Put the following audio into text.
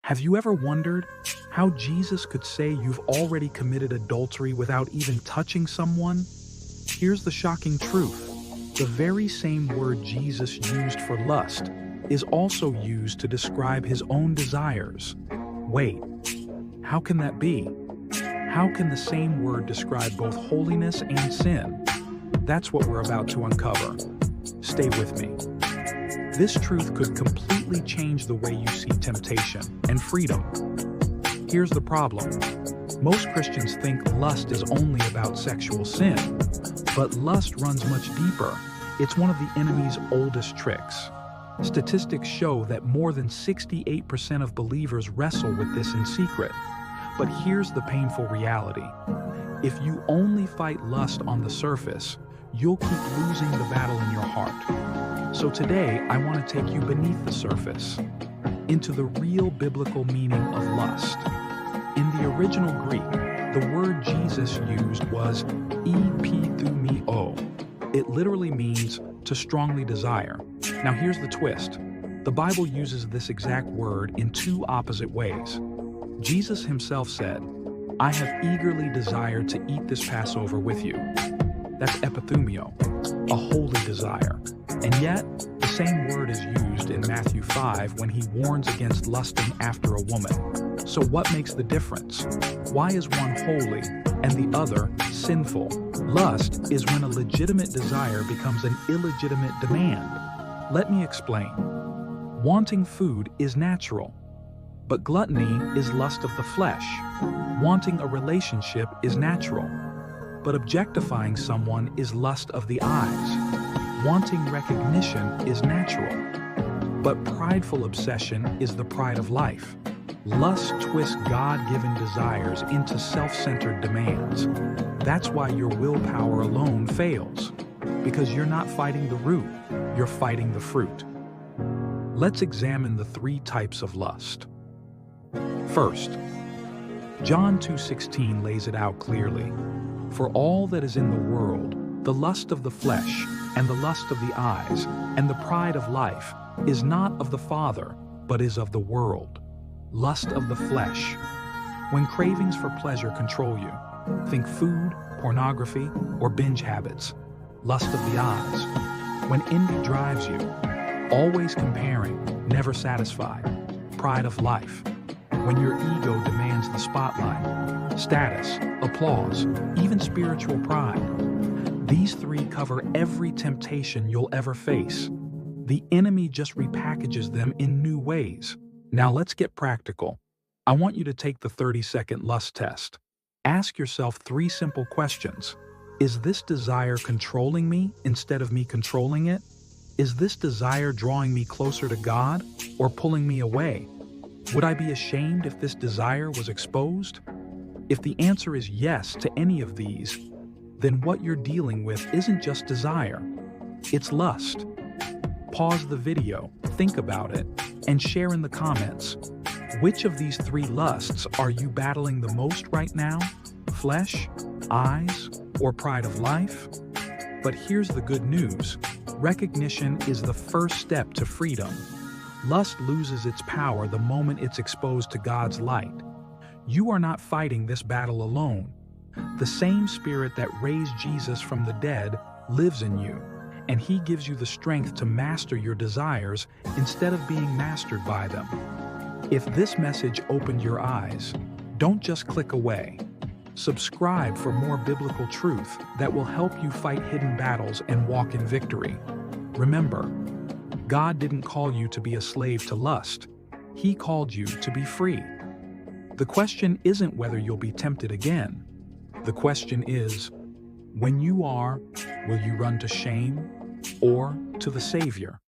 Have you ever wondered how Jesus could say you've already committed adultery without even touching someone? Here's the shocking truth. The very same word Jesus used for lust is also used to describe his own desires. Wait, how can that be? How can the same word describe both holiness and sin? That's what we're about to uncover. Stay with me. This truth could completely change the way you see temptation and freedom. Here's the problem. Most Christians think lust is only about sexual sin, but lust runs much deeper. It's one of the enemy's oldest tricks. Statistics show that more than 68% of believers wrestle with this in secret. But here's the painful reality. If you only fight lust on the surface, you'll keep losing the battle in your heart. So today, I want to take you beneath the surface, into the real biblical meaning of lust. In the original Greek, the word Jesus used was epithumeo. It literally means to strongly desire. Now here's the twist. The Bible uses this exact word in two opposite ways. Jesus himself said, "I have eagerly desired to eat this Passover with you." That's epithumeo, a holy desire. And yet, the same word is used in Matthew 5 when he warns against lusting after a woman. So what makes the difference? Why is one holy and the other sinful? Lust is when a legitimate desire becomes an illegitimate demand. Let me explain. Wanting food is natural, but gluttony is lust of the flesh. Wanting a relationship is natural, but objectifying someone is lust of the eyes. Wanting recognition is natural, but prideful obsession is the pride of life. Lust twists God-given desires into self-centered demands. That's why your willpower alone fails, because you're not fighting the root, you're fighting the fruit. Let's examine the three types of lust. First, John 2:16 lays it out clearly. For all that is in the world, the lust of the flesh, and the lust of the eyes, and the pride of life, is not of the Father, but is of the world. Lust of the flesh. When cravings for pleasure control you, think food, pornography, or binge habits. Lust of the eyes. When envy drives you, always comparing, never satisfied. Pride of life. When your ego demands the spotlight, status, applause, even spiritual pride. These three cover every temptation you'll ever face. The enemy just repackages them in new ways. Now let's get practical. I want you to take the 30-second lust test. Ask yourself three simple questions. Is this desire controlling me instead of me controlling it? Is this desire drawing me closer to God or pulling me away? Would I be ashamed if this desire was exposed? If the answer is yes to any of these, then what you're dealing with isn't just desire, it's lust. Pause the video, think about it, and share in the comments. Which of these three lusts are you battling the most right now? Flesh, eyes, or pride of life? But here's the good news. Recognition is the first step to freedom. Lust loses its power the moment it's exposed to God's light. You are not fighting this battle alone. The same Spirit that raised Jesus from the dead lives in you, and He gives you the strength to master your desires instead of being mastered by them. If this message opened your eyes, don't just click away. Subscribe for more biblical truth that will help you fight hidden battles and walk in victory. Remember, God didn't call you to be a slave to lust. He called you to be free. The question isn't whether you'll be tempted again. The question is, when you are, will you run to shame or to the Savior?